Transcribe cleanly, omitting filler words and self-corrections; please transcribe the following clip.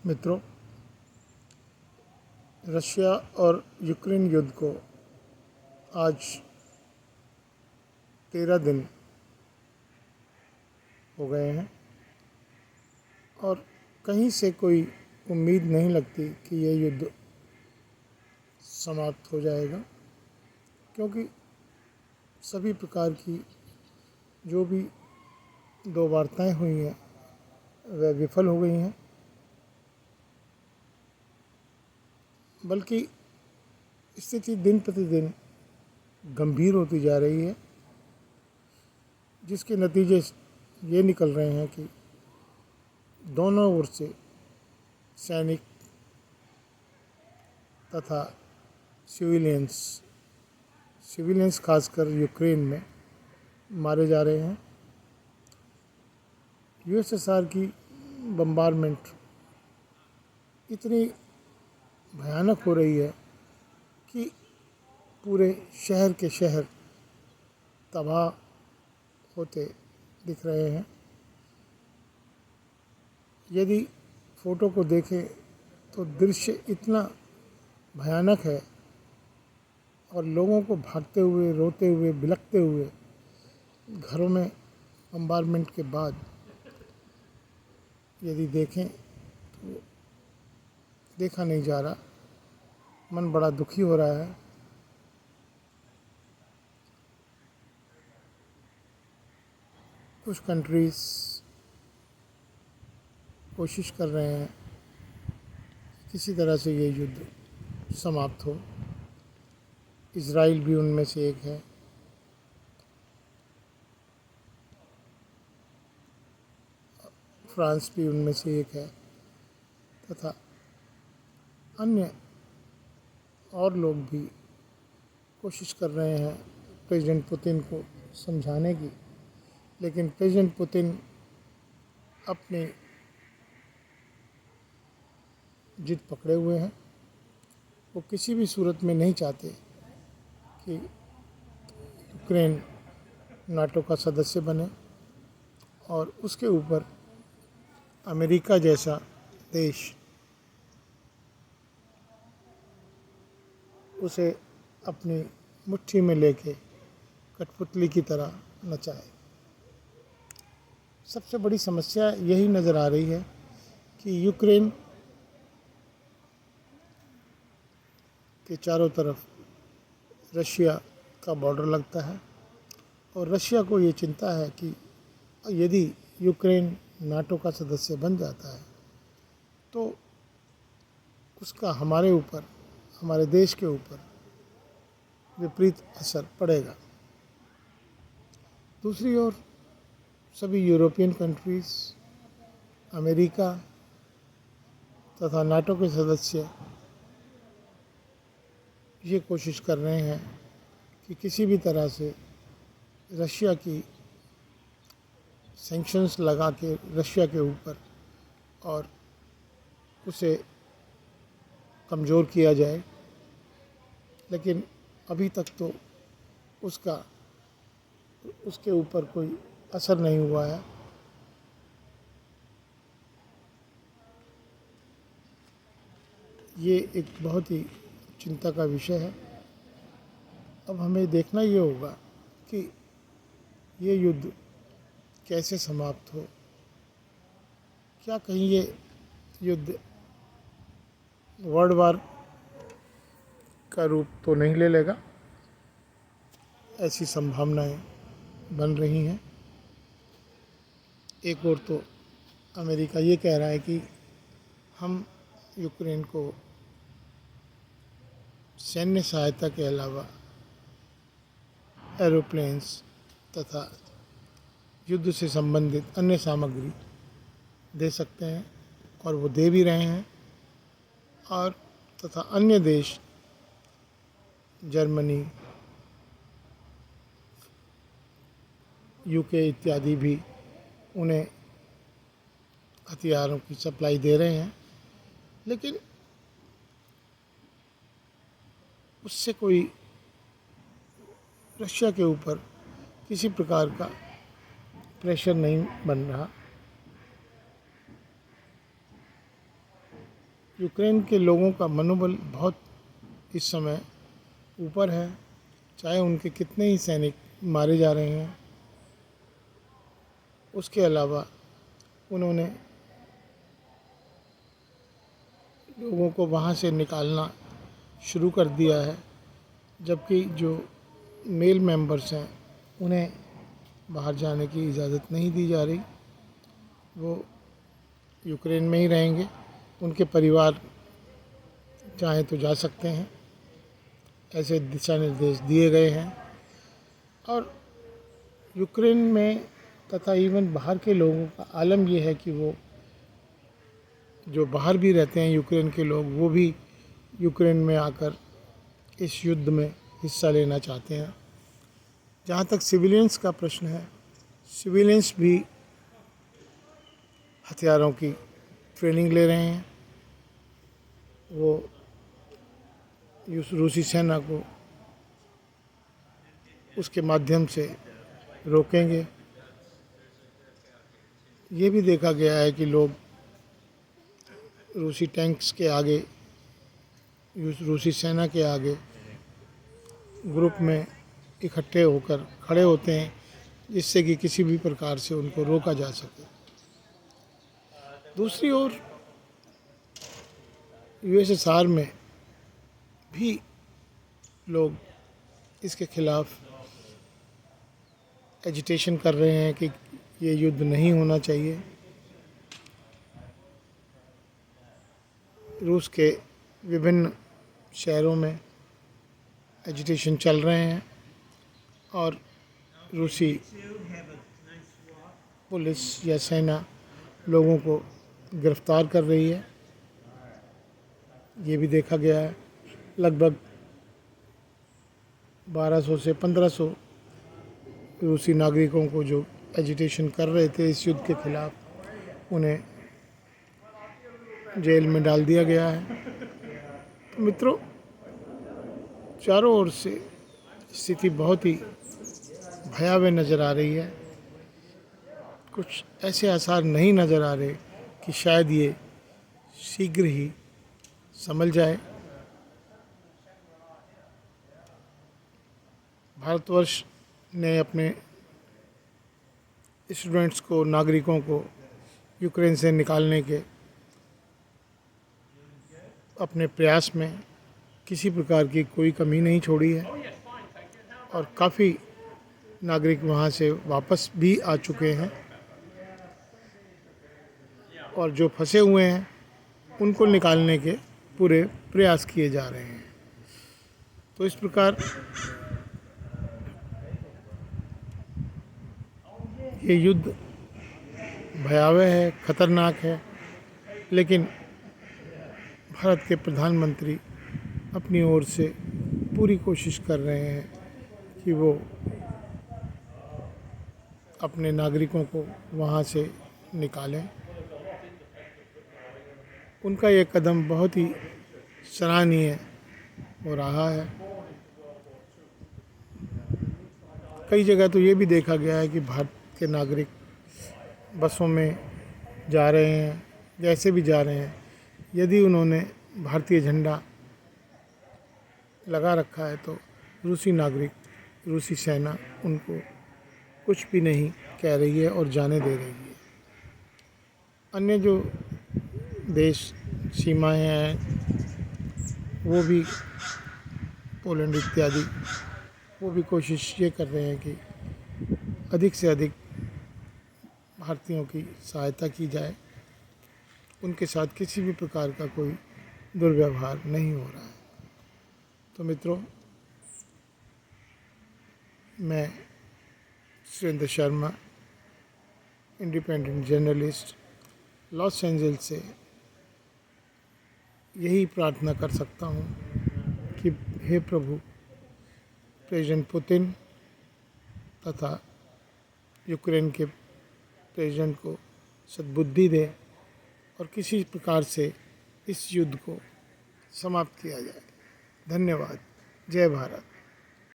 मित्रों, रशिया और यूक्रेन युद्ध को आज 13 दिन हो गए हैं और कहीं से कोई उम्मीद नहीं लगती कि यह युद्ध समाप्त हो जाएगा, क्योंकि सभी प्रकार की जो भी दो वार्ताएं हुई हैं वह विफल हो गई हैं। बल्कि स्थिति दिन प्रतिदिन गंभीर होती जा रही है, जिसके नतीजे ये निकल रहे हैं कि दोनों ओर से सैनिक तथा सिविलियंस खासकर यूक्रेन में मारे जा रहे हैं। यूएसएसआर की बम्बारमेंट इतनी भयानक हो रही है कि पूरे शहर के शहर तबाह होते दिख रहे हैं। यदि फ़ोटो को देखें तो दृश्य इतना भयानक है और लोगों को भागते हुए, रोते हुए, बिलखते हुए घरों में बम्बारमेंट के बाद यदि देखें तो देखा नहीं जा रहा। मन बड़ा दुखी हो रहा है। कुछ कंट्रीज़ कोशिश कर रहे हैं किसी तरह से ये युद्ध समाप्त हो। इज़राइल भी उनमें से एक है। फ्रांस भी उनमें से एक है तथा अन्य और लोग भी कोशिश कर रहे हैं प्रेसिडेंट पुतिन को समझाने की, लेकिन प्रेसिडेंट पुतिन अपनी जिद पकड़े हुए हैं। वो किसी भी सूरत में नहीं चाहते कि यूक्रेन नाटो का सदस्य बने और उसके ऊपर अमेरिका जैसा देश उसे अपनी मुट्ठी में लेके कठपुतली की तरह नचाए। सबसे बड़ी समस्या यही नज़र आ रही है कि यूक्रेन के चारों तरफ रशिया का बॉर्डर लगता है और रशिया को ये चिंता है कि यदि यूक्रेन नाटो का सदस्य बन जाता है तो उसका हमारे ऊपर, हमारे देश के ऊपर विपरीत असर पड़ेगा। दूसरी ओर सभी यूरोपियन कंट्रीज़, अमेरिका तथा नाटो के सदस्य ये कोशिश कर रहे हैं कि किसी भी तरह से रशिया की सैंक्शंस लगा के रशिया के ऊपर और उसे कमज़ोर किया जाए, लेकिन अभी तक तो उसके ऊपर कोई असर नहीं हुआ है। ये एक बहुत ही चिंता का विषय है। अब हमें देखना ये होगा कि ये युद्ध कैसे समाप्त हो। क्या कहीं ये युद्ध वर्ल्ड वार का रूप तो नहीं ले लेगा? ऐसी संभावनाएं बन रही हैं। एक और तो अमेरिका ये कह रहा है कि हम यूक्रेन को सैन्य सहायता के अलावा एरोप्लेन्स तथा युद्ध से संबंधित अन्य सामग्री दे सकते हैं और वो दे भी रहे हैं। और तथा अन्य देश जर्मनी, यूके इत्यादि भी उन्हें हथियारों की सप्लाई दे रहे हैं, लेकिन उससे कोई रशिया के ऊपर किसी प्रकार का प्रेशर नहीं बन रहा। यूक्रेन के लोगों का मनोबल बहुत इस समय ऊपर है, चाहे उनके कितने ही सैनिक मारे जा रहे हैं। उसके अलावा उन्होंने लोगों को वहाँ से निकालना शुरू कर दिया है, जबकि जो मेल मेंबर्स हैं उन्हें बाहर जाने की इजाज़त नहीं दी जा रही। वो यूक्रेन में ही रहेंगे, उनके परिवार चाहें तो जा सकते हैं, ऐसे दिशा निर्देश दिए गए हैं। और यूक्रेन में तथा इवन बाहर के लोगों का आलम यह है कि वो जो बाहर भी रहते हैं यूक्रेन के लोग, वो भी यूक्रेन में आकर इस युद्ध में हिस्सा लेना चाहते हैं। जहाँ तक सिविलियंस का प्रश्न है, सिविलियंस भी हथियारों की ट्रेनिंग ले रहे हैं। वो रूसी सेना को उसके माध्यम से रोकेंगे। ये भी देखा गया है कि लोग रूसी टैंक्स के आगे, रूसी सेना के आगे ग्रुप में इकट्ठे होकर खड़े होते हैं, जिससे कि किसी भी प्रकार से उनको रोका जा सके। दूसरी ओर यूएसएसआर में भी लोग इसके खिलाफ एजिटेशन कर रहे हैं कि ये युद्ध नहीं होना चाहिए। रूस के विभिन्न शहरों में एजिटेशन चल रहे हैं और रूसी पुलिस या सेना लोगों को गिरफ्तार कर रही है। ये भी देखा गया है, लगभग 1200 से 1500 रूसी नागरिकों को जो एजिटेशन कर रहे थे इस युद्ध के खिलाफ, उन्हें जेल में डाल दिया गया है। तो मित्रों, चारों ओर से स्थिति बहुत ही भयावह नज़र आ रही है। कुछ ऐसे आसार नहीं नज़र आ रहे कि शायद ये शीघ्र ही संभल जाए। भारतवर्ष ने अपने स्टूडेंट्स को, नागरिकों को यूक्रेन से निकालने के अपने प्रयास में किसी प्रकार की कोई कमी नहीं छोड़ी है और काफ़ी नागरिक वहाँ से वापस भी आ चुके हैं और जो फंसे हुए हैं उनको निकालने के पूरे प्रयास किए जा रहे हैं। तो इस प्रकार ये युद्ध भयावह है, खतरनाक है, लेकिन भारत के प्रधानमंत्री अपनी ओर से पूरी कोशिश कर रहे हैं कि वो अपने नागरिकों को वहाँ से निकालें। उनका ये कदम बहुत ही सराहनीय हो रहा है। कई जगह तो ये भी देखा गया है कि भारत के नागरिक बसों में जा रहे हैं, जैसे भी जा रहे हैं, यदि उन्होंने भारतीय झंडा लगा रखा है तो रूसी नागरिक, रूसी सेना उनको कुछ भी नहीं कह रही है और जाने दे रही है। अन्य जो देश सीमाएं हैं वो भी, पोलैंड इत्यादि, वो भी कोशिश ये कर रहे हैं कि अधिक से अधिक भारतीयों की सहायता की जाए। उनके साथ किसी भी प्रकार का कोई दुर्व्यवहार नहीं हो रहा है। तो मित्रों, मैं Surendra Sharma, independent journalist, Los Angeles से यही प्रार्थना कर सकता हूँ कि हे प्रभु, प्रेसिडेंट पुतिन तथा यूक्रेन के प्रेसिडेंट को सद्बुद्धि दे और किसी प्रकार से इस युद्ध को समाप्त किया जाए। धन्यवाद। जय भारत।